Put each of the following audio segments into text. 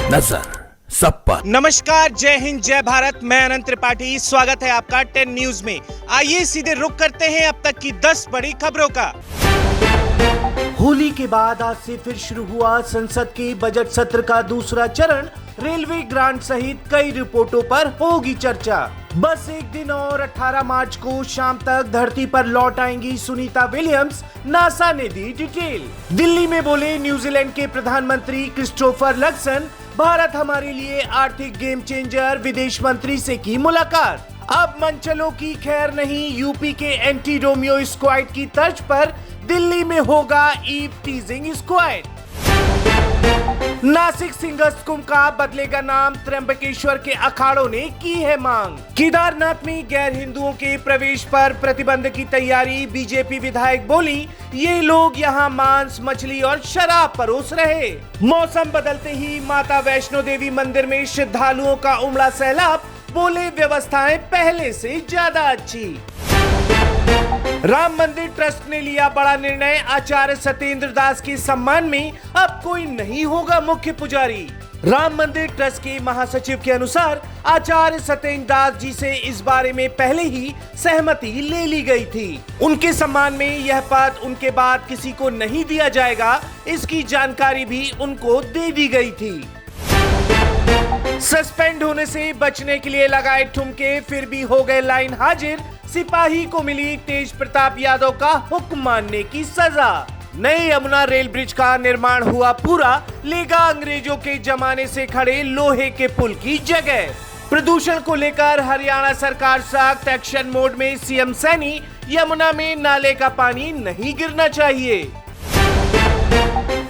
नजर सब पर। नमस्कार, जय हिंद, जय भारत। मैं अनंत त्रिपाठी, स्वागत है आपका 10 न्यूज में। आइए सीधे रुख करते हैं अब तक की 10 बड़ी खबरों का। होली के बाद आज से फिर शुरू हुआ संसद के बजट सत्र का दूसरा चरण। रेलवे ग्रांट सहित कई रिपोर्टों पर होगी चर्चा। बस एक दिन और 18 मार्च को शाम तक धरती पर लौट आएंगी सुनीता विलियम्स, नासा ने दी डिटेल। दिल्ली में बोले न्यूजीलैंड के प्रधानमंत्री क्रिस्टोफर लक्सन, भारत हमारे लिए आर्थिक गेम चेंजर। विदेश मंत्री से की मुलाकात। अब मनचलों की खैर नहीं, यूपी के एंटी रोमियो स्क्वाड की तर्ज पर दिल्ली में होगा eve teasing squad. Nashik Simhastha Kumbh का बदलेगा नाम, त्र्यंबकेश्वर के अखाड़ों ने की है मांग। केदारनाथ में गैर हिंदुओं के प्रवेश पर प्रतिबंध की तैयारी। बीजेपी विधायक बोली, ये लोग यहाँ मांस, मछली और शराब परोस रहे। मौसम बदलते ही माता वैष्णो देवी मंदिर में श्रद्धालुओं का उमड़ा सैलाब। बोले, व्यवस्थाएं पहले से ज्यादा अच्छी। राम मंदिर ट्रस्ट ने लिया बड़ा निर्णय। आचार्य सत्येंद्र दास के सम्मान में अब कोई नहीं होगा मुख्य पुजारी। राम मंदिर ट्रस्ट के महासचिव के अनुसार आचार्य सत्येंद्र दास जी से इस बारे में पहले ही सहमति ले ली गई थी। उनके सम्मान में यह पद उनके बाद किसी को नहीं दिया जाएगा, इसकी जानकारी भी उनको दे दी गई थी। सस्पेंड होने से बचने के लिए लगाए ठुमके, फिर भी हो गए लाइन हाजिर। सिपाही को मिली तेज प्रताप यादव का हुक्म मानने की सजा। नए यमुना रेल ब्रिज का निर्माण हुआ पूरा, लेगा अंग्रेजों के जमाने से खड़े लोहे के पुल की जगह। प्रदूषण को लेकर हरियाणा सरकार सख्त एक्शन मोड में। सीएम सैनी, यमुना में नाले का पानी नहीं गिरना चाहिए।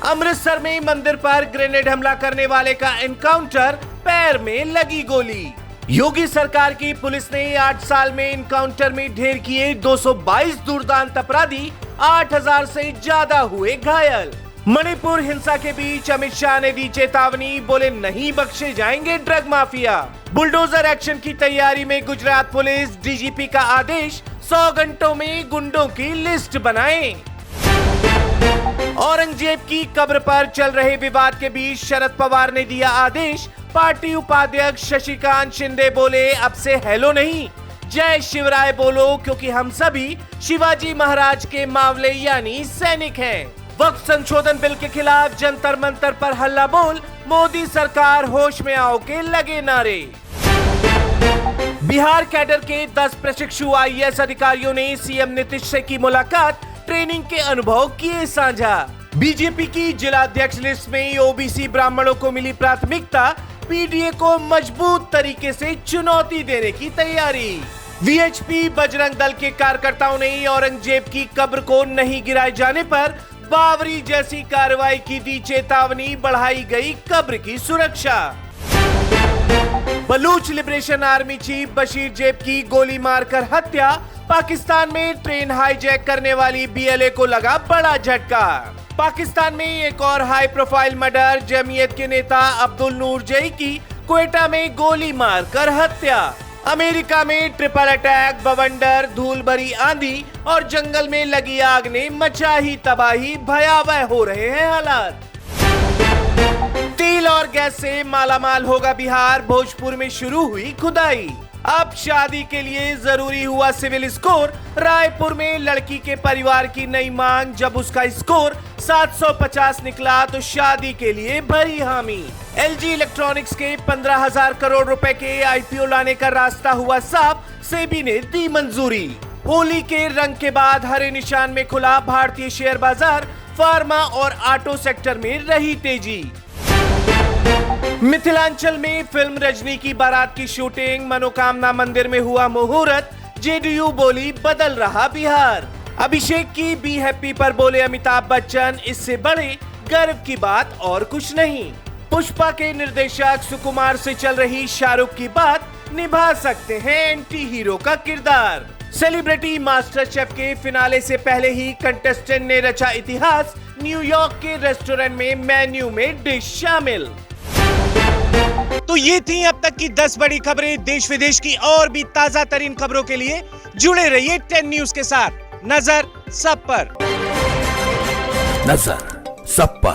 अमृतसर में मंदिर पर ग्रेनेड हमला करने वाले का एनकाउंटर, पैर में लगी गोली। योगी सरकार की पुलिस ने 8 साल में एनकाउंटर में ढेर किए 222 दुर्दांत अपराधी, 8000 से ज्यादा हुए घायल। मणिपुर हिंसा के बीच अमित शाह ने दी चेतावनी। बोले, नहीं बख्शे जाएंगे ड्रग माफिया। बुलडोजर एक्शन की तैयारी में गुजरात पुलिस। डीजीपी का आदेश, 100 घंटों में गुंडों की लिस्ट बनाएं। औरंगजेब की कब्र पर चल रहे विवाद के बीच शरद पवार ने दिया आदेश। पार्टी उपाध्यक्ष शशिकांत शिंदे बोले, अब से हेलो नहीं, जय शिवराय बोलो, क्योंकि हम सभी शिवाजी महाराज के मावले यानी सैनिक हैं। वक्फ संशोधन बिल के खिलाफ जंतर मंतर पर हल्ला बोल। मोदी सरकार होश में आओ के लगे नारे। बिहार कैडर के 10 प्रशिक्षु आईएएस अधिकारियों ने सीएम नीतीश से की मुलाकात। ट्रेनिंग के अनुभव किए साझा। बीजेपी की जिलाध्यक्ष लिस्ट में ओबीसी ब्राह्मणों को मिली प्राथमिकता। पीडीए को मजबूत तरीके से चुनौती देने की तैयारी। वीएचपी बजरंग दल के कार्यकर्ताओं ने औरंगजेब की कब्र को नहीं गिराए जाने पर बावरी जैसी कार्रवाई की दी चेतावनी। बढ़ाई गई कब्र की सुरक्षा। Baloch liberation army chief Bashir जेब की गोली मारकर हत्या। पाकिस्तान में ट्रेन हाईजैक करने वाली बीएलए को लगा बड़ा झटका। पाकिस्तान में एक और हाई प्रोफाइल मर्डर। जमीयत के नेता अब्दुल नूर जई की क्वेटा में गोली मारकर हत्या। अमेरिका में ट्रिपल अटैक, बवंडर, धूल भरी आंधी और जंगल में लगी आग ने मचाही तबाही। भयावह हो रहे हैं हालात। तेल और गैस से मालामाल होगा बिहार। भोजपुर में शुरू हुई खुदाई। अब शादी के लिए जरूरी हुआ सिविल स्कोर। रायपुर में लड़की के परिवार की नई मांग। जब उसका स्कोर 750 निकला तो शादी के लिए भरी हामी। एलजी इलेक्ट्रॉनिक्स के 15,000 करोड़ रुपए के आईपीओ लाने का रास्ता हुआ साफ। सेबी ने दी मंजूरी। होली के रंग के बाद हरे निशान में खुला भारतीय शेयर बाजार। फार्मा और ऑटो सेक्टर में रही तेजी। मिथिलांचल में फिल्म रजनी की बारात की शूटिंग। मनोकामना मंदिर में हुआ मुहूर्त। जेडीयू बोली, बदल रहा बिहार। अभिषेक की बी हैप्पी पर बोले अमिताभ बच्चन, इससे बड़े गर्व की बात और कुछ नहीं। पुष्पा के निर्देशक सुकुमार से चल रही शाहरुख की बात, निभा सकते हैं एंटी हीरो का किरदार। सेलिब्रिटी मास्टर शेफ के फिनाले से पहले ही कंटेस्टेंट ने रचा इतिहास। न्यूयॉर्क के रेस्टोरेंट में मेन्यू में डिश शामिल। तो ये थी अब तक की 10 बड़ी खबरें। देश विदेश की और भी ताजा तरीन खबरों के लिए जुड़े रहिए 10 न्यूज के साथ। नजर सब पर। नजर सब पर।